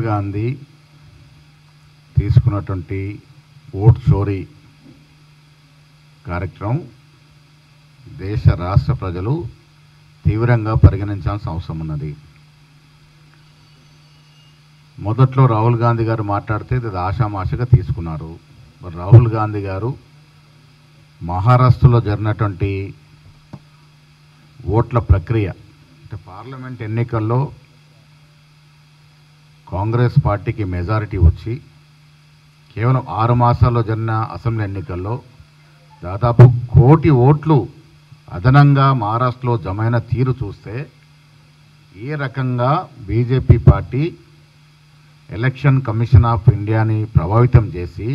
గాంధీ తీసుకున్నటువంటి ఓట్ చోరీ కార్యక్రమం దేశ రాష్ట్ర ప్రజలు తీవ్రంగా పరిగణించాల్సిన అవసరం ఉన్నది. మొదట్లో రాహుల్ గాంధీ గారు మాట్లాడితే ఇది ఆషామాషగా తీసుకున్నారు. మరి రాహుల్ గాంధీ గారు మహారాష్ట్రలో జరిగినటువంటి ఓట్ల ప్రక్రియ అంటే పార్లమెంట్ ఎన్నికల్లో కాంగ్రెస్ పార్టీకి మెజారిటీ వచ్చి కేవలం 6 మాసాల్లో జరిగిన అసెంబ్లీ ఎన్నికల్లో దాదాపు 1 కోటి ఓట్లు అదనంగా మహారాష్ట్రలో జమైన తీరు చూస్తే ఏ రకంగా BJP party election commission of ఇండియాని ప్రభావితం చేసి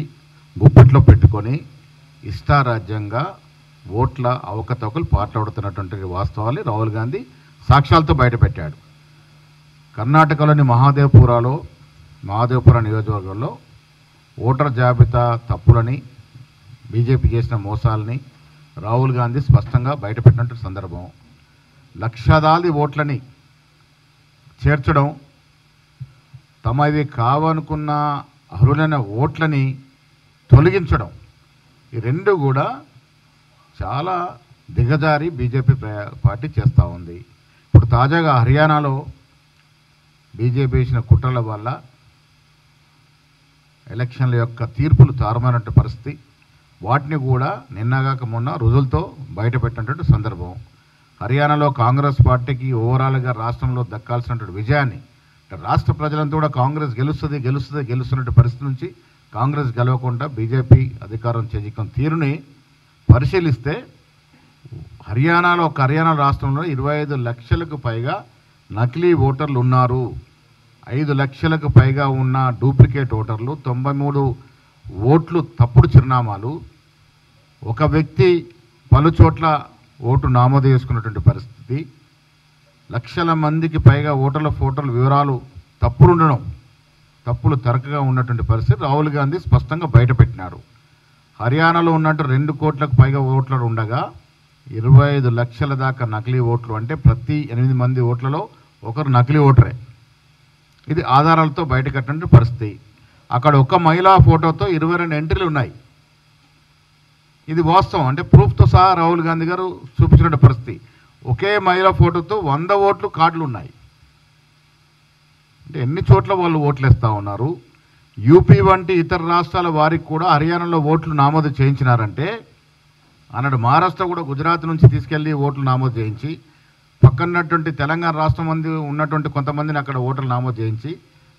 గుప్పెట్లో పెట్టుకొని ఇష్టారాజ్యంగా ఓట్ల అవకతవకలు పాట్లాడుతున్నటువంటి వాస్తవాలు రాహుల్ గాంధీ సాక్ష్యాలతో బయటపెట్టాడు. కర్ణాటకలోని మహాదేవపుర నియోజకవర్గంలో ఓటర్ జాబితా తప్పులని బీజేపీ చేసిన మోసాలని రాహుల్ గాంధీ స్పష్టంగా బయటపెట్టినట్టు సందర్భం. లక్షలాది ఓట్లని చేర్చడం, తమవి కావనుకున్న అర్హులైన ఓట్లని తొలగించడం, ఈ రెండు కూడా చాలా దిగజారి బీజేపీ పార్టీ చేస్తూ ఉంది. ఇప్పుడు తాజాగా హర్యానాలో బీజేపీ చేసిన కుట్రల వల్ల ఎలక్షన్ల యొక్క తీర్పులు తారుమారినట్టు పరిస్థితి, వాటిని కూడా నిన్నగాక మొన్న రుజువులతో బయటపెట్టినటువంటి సందర్భం. హర్యానాలో కాంగ్రెస్ పార్టీకి ఓవరాల్గా రాష్ట్రంలో దక్కాల్సినటువంటి విజయాన్ని రాష్ట్ర ప్రజలంతా కూడా కాంగ్రెస్ గెలుస్తున్నట్టు పరిస్థితి నుంచి కాంగ్రెస్ గెలవకుండా బీజేపీ అధికారం చేజిక్కిన తీరుని పరిశీలిస్తే హర్యానా రాష్ట్రంలో 25 లక్షలకు పైగా నకిలీ ఓటర్లు ఉన్నారు. 5 లక్షలకు పైగా ఉన్న డూప్లికేట్ ఓటర్లు, 93 ఓట్లు తప్పుడు చిరునామాలు, ఒక వ్యక్తి పలు చోట్ల ఓటు నమోదు చేసుకున్నటువంటి పరిస్థితి, లక్షల మందికి పైగా ఓటర్ల ఫోటోల వివరాలు తప్పులు తరకగా ఉన్నటువంటి పరిస్థితి రాహుల్ గాంధీ స్పష్టంగా బయటపెట్టినారు. హర్యానాలో ఉన్నట్టు 2 కోట్లకు పైగా ఓట్లు ఉండగా 25 లక్షల దాకా నకిలీ ఓట్లు, అంటే ప్రతి 8 మంది ఓట్లలో ఒకరు నకిలీ ఓటరే. ఇది ఆధారాలతో బయటకట్టినటువంటి పరిస్థితి. అక్కడ ఒక మహిళా ఫోటోతో 22 ఎంట్రీలు ఉన్నాయి. ఇది వాస్తవం, అంటే ప్రూఫ్తో సహా రాహుల్ గాంధీ గారు చూపించిన పరిస్థితి. ఒకే మహిళా ఫోటోతో 100 ఓట్లు కార్డులు ఉన్నాయి. అంటే ఎన్ని చోట్ల వాళ్ళు ఓట్లు వేస్తూ ఉన్నారు. యూపీ వంటి ఇతర రాష్ట్రాల వారికి కూడా హర్యానాలో ఓట్లు నమోదు చేయించినారంటే, అన్నాడు మహారాష్ట్ర కూడా గుజరాత్ నుంచి తీసుకెళ్ళి ఓట్లు నమోదు చేయించి, పక్కనటువంటి తెలంగాణ రాష్ట్రం మంది ఉన్నటువంటి కొంతమందిని అక్కడ ఓట్లు నమోదు చేయించి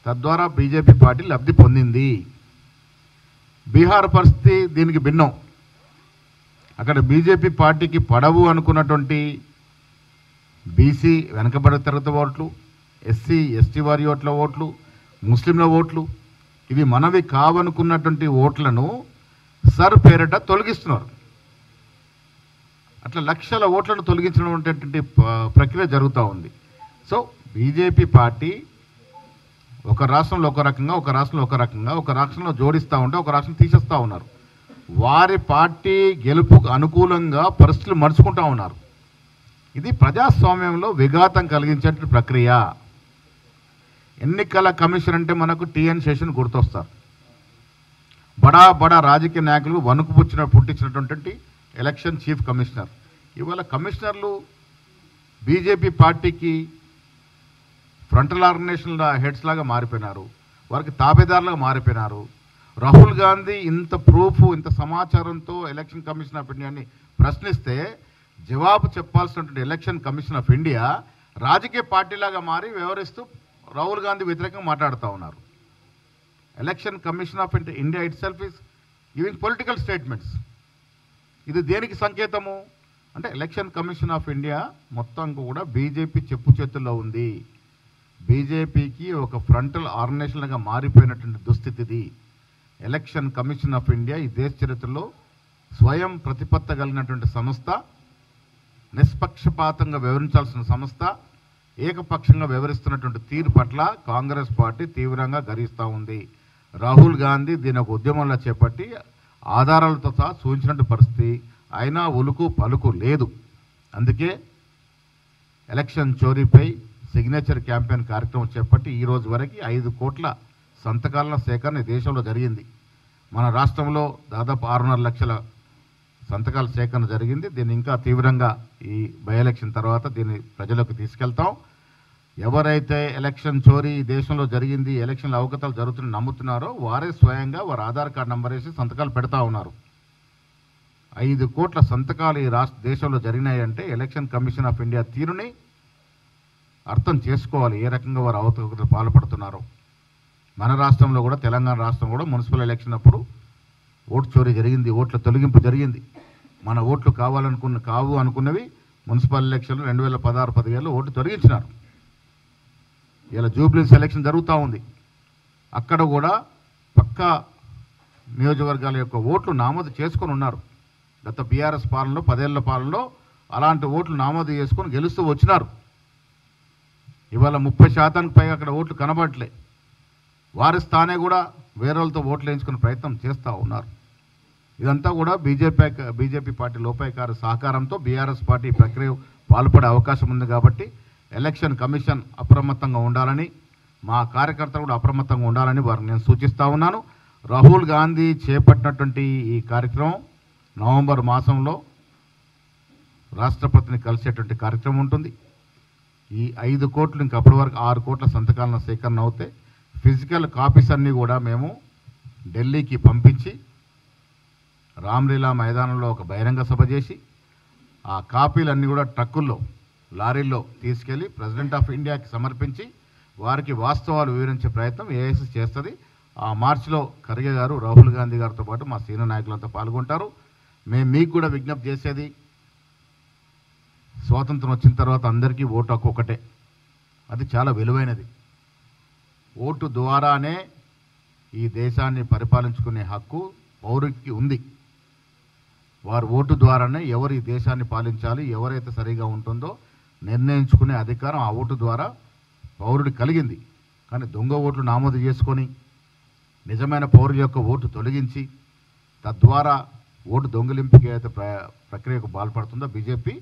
తద్వారా బీజేపీ పార్టీ లబ్ధి పొందింది. బీహార్ పరిస్థితి దీనికి భిన్నం. అక్కడ బీజేపీ పార్టీకి పడవు అనుకున్నటువంటి బీసీ వెనకబడి తరగతి ఓట్లు, ఎస్సీ ఎస్టీ వారి ఓట్లు, ముస్లింల ఓట్లు, ఇవి మనవి కావనుకున్నటువంటి ఓట్లను సర్ పేరిట తొలగిస్తున్నారు. అట్లా లక్షల ఓట్లను తొలగించినటువంటి ప్రక్రియ జరుగుతూ ఉంది. సో బీజేపీ పార్టీ ఒక రాష్ట్రంలో ఒక రకంగా, ఒక రాష్ట్రంలో జోడిస్తూ ఉంటే ఒక రాష్ట్రం తీసేస్తూ ఉన్నారు. వారి పార్టీ గెలుపుకు అనుకూలంగా పరిస్థితులు మరుచుకుంటూ ఉన్నారు. ఇది ప్రజాస్వామ్యంలో విఘాతం కలిగించే ప్రక్రియ. ఎన్నికల కమిషన్ అంటే మనకు టిఎన్ శేషన్ గుర్తొస్తారు. బడా రాజకీయ నాయకులు వణుకు పుట్టించినటువంటి ఎలక్షన్ చీఫ్ కమిషనర్. ఇవాళ కమిషనర్లు బీజేపీ పార్టీకి ఫ్రంటల్ ఆర్గనైజేషన్ హెడ్స్ లాగా మారిపోయినారు, వారికి తాబేదారులుగా మారిపోయినారు. రాహుల్ గాంధీ ఇంత ప్రూఫ్, ఇంత సమాచారంతో ఎలక్షన్ కమిషన్ ఆఫ్ ఇండియాని ప్రశ్నిస్తే జవాబు చెప్పాల్సినటువంటి ఎలక్షన్ కమిషన్ ఆఫ్ ఇండియా రాజకీయ పార్టీలాగా మారి వ్యవహరిస్తూ రాహుల్ గాంధీ వ్యతిరేకంగా మాట్లాడుతూ ఉన్నారు. Election commission of India it self is giving political statements. ఇది దేనికి సంకేతము అంటే ఎలక్షన్ కమిషన్ ఆఫ్ ఇండియా మొత్తం కూడా బీజేపీ చెప్పు చేతుల్లో ఉంది. బీజేపీకి ఒక ఫ్రంటల్ ఆర్గనైజేషన్గా మారిపోయినటువంటి దుస్థితిది. ఎలక్షన్ కమిషన్ ఆఫ్ ఇండియా ఈ దేశ చరిత్రలో స్వయం ప్రతిపత్త కలిగినటువంటి సంస్థ, నిష్పక్షపాతంగా వ్యవహరించాల్సిన సంస్థ, ఏకపక్షంగా వ్యవహరిస్తున్నటువంటి తీరు పట్ల కాంగ్రెస్ పార్టీ తీవ్రంగా గర్హిస్తూ ఉంది. రాహుల్ గాంధీ దీని ఒక ఉద్యమంలో చేపట్టి ఆధారాలతో సహా సూచించినటువంటి పరిస్థితి, అయినా ఉలుకు పలుకు లేదు. అందుకే ఎలక్షన్ చోరీపై సిగ్నేచర్ క్యాంపెయిన్ కార్యక్రమం చేపట్టి ఈ రోజు వరకు 5 కోట్ల సంతకాల సేకరణ ఈ దేశంలో జరిగింది. మన రాష్ట్రంలో దాదాపు 6.5 లక్షల సంతకాల సేకరణ జరిగింది. దీన్ని ఇంకా తీవ్రంగా ఈ బై ఎలక్షన్ తర్వాత దీన్ని ప్రజలకు తీసుకెళ్తాం. ఎవరైతే ఎలక్షన్ చోరీ ఈ దేశంలో జరిగింది, ఎలక్షన్ల అవకతలు జరుగుతున్న నమ్ముతున్నారో వారే స్వయంగా వారి ఆధార్ కార్డు నంబర్ వేసి సంతకాలు పెడతా ఉన్నారు. 5 కోట్ల సంతకాలు ఈ దేశంలో జరిగినాయంటే ఎలక్షన్ కమిషన్ ఆఫ్ ఇండియా తీరుని అర్థం చేసుకోవాలి, ఏ రకంగా వారు అవకతవకలు పాల్పడుతున్నారో. మన రాష్ట్రంలో కూడా, తెలంగాణ రాష్ట్రం కూడా మున్సిపల్ ఎలక్షన్ అప్పుడు ఓటు చోరీ జరిగింది, ఓట్ల తొలగింపు జరిగింది. మన ఓట్లు కావు అనుకున్నవి మున్సిపల్ ఎలక్షన్లు 2016-17లో ఓటు తొలగించినారు. ఇలా జూబ్లీస్ ఎలక్షన్ జరుగుతూ ఉంది. అక్కడ కూడా పక్కా నియోజకవర్గాల యొక్క ఓట్లు నామోదు చేసుకొని ఉన్నారు. గత బీఆర్ఎస్ పాలనలో 10 ఏళ్ల పాలనలో అలాంటి ఓట్లు నామోదు చేసుకొని గెలుస్తూ వచ్చినారు. ఇవాళ 30% పైగా అక్కడ ఓట్లు కనబడట్లే. వారి స్థానే కూడా వేరేలతో ఓట్లు వేయించుకునే ప్రయత్నం చేస్తూ ఉన్నారు. ఇదంతా కూడా బీజేపీ పార్టీ లోపాయకార సహకారంతో బీఆర్ఎస్ పార్టీ ప్రక్రియ పాల్పడే అవకాశం ఉంది. కాబట్టి ఎలక్షన్ కమిషన్ అప్రమత్తంగా ఉండాలని, మా కార్యకర్తలు కూడా అప్రమత్తంగా ఉండాలని వారిని నేను సూచిస్తూ ఉన్నాను. రాహుల్ గాంధీ చేపట్టినటువంటి ఈ కార్యక్రమం నవంబర్ మాసంలో రాష్ట్రపతిని కలిసేటువంటి కార్యక్రమం ఉంటుంది. ఈ 5 కోట్లు ఇంకా అప్పటి వరకు 6 కోట్ల సంతకాలను సేకరణ అవుతాయి. ఫిజికల్ కాపీస్ అన్నీ కూడా మేము ఢిల్లీకి పంపించి రామ్లీలా మైదానంలో ఒక బహిరంగ సభ చేసి ఆ కాపీలన్నీ కూడా ట్రక్కుల్లో, లారీల్లో తీసుకెళ్ళి ప్రెసిడెంట్ ఆఫ్ ఇండియాకి సమర్పించి వారికి వాస్తవాలు వివరించే ప్రయత్నం ఏఐసీ చేస్తుంది. ఆ మార్చిలో ఖర్గే గారు, రాహుల్ గాంధీ గారితో పాటు మా సీనియర్ నాయకులంతా పాల్గొంటారు. మేము మీకు కూడా విజ్ఞప్తి చేసేది, స్వాతంత్రం వచ్చిన తర్వాత అందరికీ ఓటు హక్కు ఒకటే, అది చాలా విలువైనది. ఓటు ద్వారానే ఈ దేశాన్ని పరిపాలించుకునే హక్కు పౌరుడికి ఉంది. వారు ఓటు ద్వారానే ఎవరు ఈ దేశాన్ని పాలించాలి, ఎవరైతే సరిగా ఉంటుందో నిర్ణయించుకునే అధికారం ఆ ఓటు ద్వారా పౌరుడికి కలిగింది. కానీ దొంగ ఓట్లు నామోదు చేసుకొని నిజమైన పౌరుల యొక్క ఓటు తొలగించి తద్వారా ఓటు దొంగిలింపుకి అయితే ప్రక్రియకు పాల్పడుతుందో బీజేపీ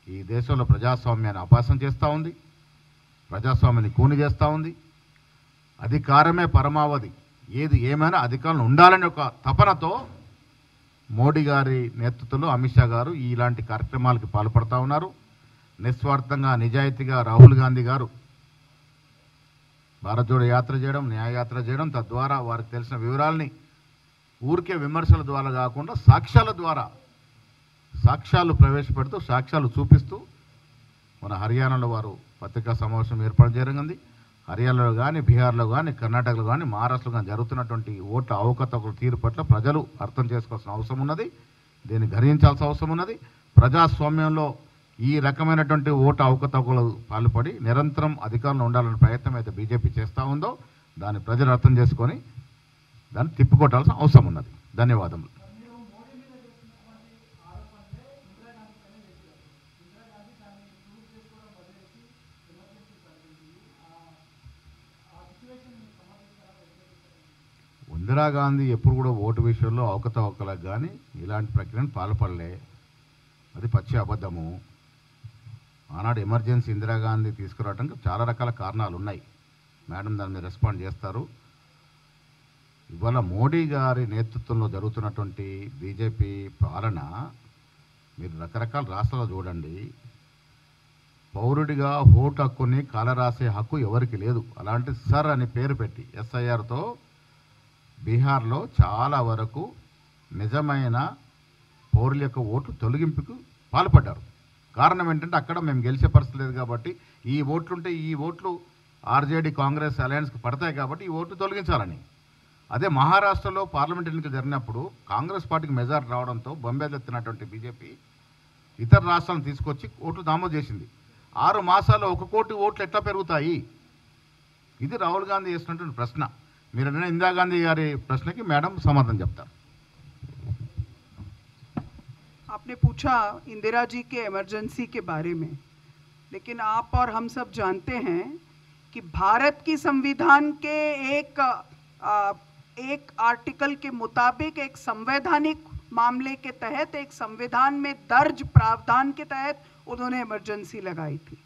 ఈ దేశంలో ప్రజాస్వామ్యాన్ని అపాసం చేస్తూ ఉంది, ప్రజాస్వామ్యాన్ని కూని చేస్తూ ఉంది. అధికారమే పరమావధి, ఏది ఏమైనా అధికారంలో ఉండాలని ఒక తపనతో మోడీ గారి నేతృత్వంలో అమిత్ షా గారు ఇలాంటి కార్యక్రమాలకి పాల్పడుతూ ఉన్నారు. నిస్వార్థంగా, నిజాయితీగా రాహుల్ గాంధీ గారు భారత్ జోడో యాత్ర చేయడం, న్యాయయాత్ర చేయడం, తద్వారా వారికి తెలిసిన వివరాలని ఊరికే విమర్శల ద్వారా కాకుండా సాక్ష్యాల ద్వారా సాక్ష్యాలు ప్రవేశపెడుతూ, సాక్ష్యాలు చూపిస్తూ మన హర్యానాలో వారు పత్రికా సమావేశం ఏర్పాటు జరిగింది. హర్యానాలో కానీ, బీహార్లో కానీ, కర్ణాటకలో కానీ, మహారాష్ట్రలో కానీ జరుగుతున్నటువంటి ఓట్ల అవకతవకల తీరు పట్ల ప్రజలు అర్థం చేసుకోవాల్సిన అవసరం ఉన్నది, దీన్ని గ్రహించాల్సిన అవసరం ఉన్నది. ప్రజాస్వామ్యంలో ఈ రకమైనటువంటి ఓటు అవకతవకలు పాల్పడి నిరంతరం అధికారంలో ఉండాలనే ప్రయత్నం అయితే బీజేపీ చేస్తూ ఉందో దాన్ని ప్రజలు అర్థం చేసుకొని దాన్ని తిప్పికొట్టాల్సిన అవసరం ఉన్నది. ధన్యవాదములు. ఇందిరాగాంధీ ఎప్పుడు కూడా ఓటు విషయంలో అవకతవకలకు కానీ ఇలాంటి ప్రక్రియను పాల్పడలే, అది పచ్చి అబద్ధము. ఆనాడు ఎమర్జెన్సీ ఇందిరాగాంధీ తీసుకురావడానికి చాలా రకాల కారణాలు ఉన్నాయి. మేడం దాని మీద రెస్పాండ్ చేస్తారు. ఇవాళ మోడీ గారి నేతృత్వంలో జరుగుతున్నటువంటి బీజేపీ పాలన మీరు రకరకాల రాష్ట్రాల్లో చూడండి, పౌరుడిగా ఓటు హక్కుని కాలరాసే హక్కు ఎవరికి లేదు. అలాంటి సర్ అని పేరు పెట్టి ఎస్ఐఆర్తో బీహార్లో చాలా వరకు నిజమైన పౌరుల యొక్క ఓట్లు తొలగింపుకు పాల్పడ్డారు. కారణం ఏంటంటే అక్కడ మేము గెలిచే పరిస్థితి లేదు కాబట్టి, ఈ ఓట్లుంటే ఈ ఓట్లు ఆర్జేడీ కాంగ్రెస్ అలయన్స్కి పడతాయి కాబట్టి ఈ ఓట్లు తొలగించాలని. అదే మహారాష్ట్రలో పార్లమెంట్ ఎన్నికలు జరిగినప్పుడు కాంగ్రెస్ పార్టీకి మెజారిటీ రావడంతో బొంబేలెత్తినటువంటి బీజేపీ ఇతర రాష్ట్రాలను తీసుకొచ్చి ఓట్లు నమోదు చేసింది. 6 మాసాల్లో 1 కోటి ఓట్లు ఎట్లా పెరుగుతాయి? ఇది రాహుల్ గాంధీ చేసినటువంటి ప్రశ్న. మీరు ఇందిరాగాంధీ గారి ప్రశ్నకి మేడం సమాధానం చెప్తారు. आपने पूछा इंदिरा जी के इमरजेंसी के बारे में, लेकिन आप और हम सब जानते हैं कि भारत की संविधान के एक आर्टिकल के मुताबिक एक संवैधानिक मामले के तहत, एक संविधान में दर्ज प्रावधान के तहत उन्होंने इमरजेंसी लगाई थी।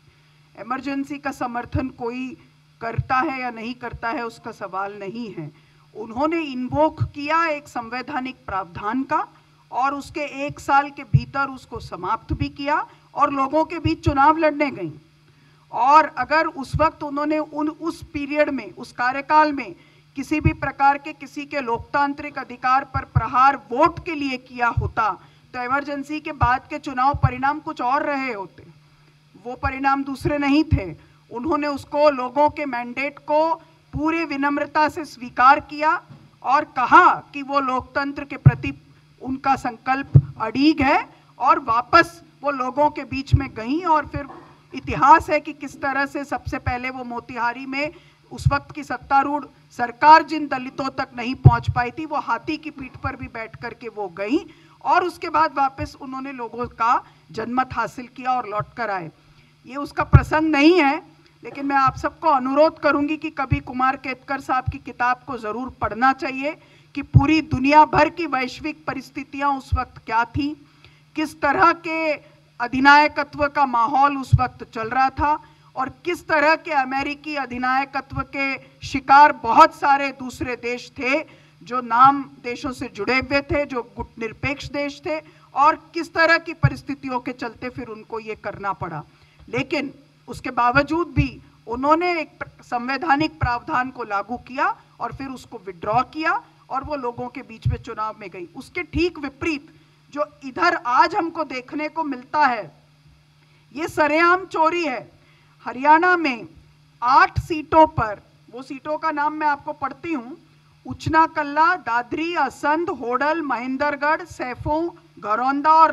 इमरजेंसी का समर्थन कोई करता है या नहीं करता है उसका सवाल नहीं है। उन्होंने इन्वोक किया एक संवैधानिक प्रावधान का और उसके 1 साल के भीतर उसको समाप्त भी किया और लोगों के बीच चुनाव लड़ने गई। और अगर उस वक्त उन्होंने उस पीरियड में, उस कार्यकाल में किसी भी प्रकार के किसी के लोकतांत्रिक अधिकार पर प्रहार वोट के लिए किया होता तो इमरजेंसी के बाद के चुनाव परिणाम कुछ और रहे होते, वो परिणाम दूसरे नहीं थे। उन्होंने उसको, लोगों के मैंडेट को पूरे विनम्रता से स्वीकार किया और कहा कि वो लोकतंत्र के प्रति उनका संकल्प अड़िग है और वापस वो लोगों के बीच में गई। और फिर इतिहास है कि किस तरह से सबसे पहले वो मोतिहारी में उस वक्त की सत्तारूढ़ सरकार जिन दलितों तक नहीं पहुंच पाई थी, वो हाथी की पीठ पर भी बैठ करके वो गई और उसके बाद वापस उन्होंने लोगों का जनमत हासिल किया और लौट कर आए। ये उसका प्रसंग नहीं है, लेकिन मैं आप सबको अनुरोध करूंगी कि कभी कुमार केतकर साहब की किताब को जरूर पढ़ना चाहिए कि पूरी दुनिया भर की वैश्विक परिस्थितियां उस वक्त क्या थी, किस तरह के अधिनायकत्व का माहौल उस वक्त चल रहा था और किस तरह के अमेरिकी अधिनायकत्व के शिकार बहुत सारे दूसरे देश थे जो नाम देशों से जुड़े हुए थे, जो गुटनिरपेक्ष देश थे, और किस तरह की परिस्थितियों के चलते फिर उनको ये करना पड़ा। लेकिन उसके बावजूद भी उन्होंने एक संवैधानिक प्रावधान को लागू किया और फिर उसको विड्रॉ किया और वो लोगों के बीच में चुनाव में गई। उसके ठीक विपरीत जो इधर आज हमको देखने को मिलता है, ये सरेआम चोरी है। हरियाणा में 8 सीटों पर, वो सीटों का नाम मैं आपको पढ़ती हूँ: उचना कल्ला, दादरी, असंध, होडल, महेंद्रगढ़, सैफों, घरौंदा और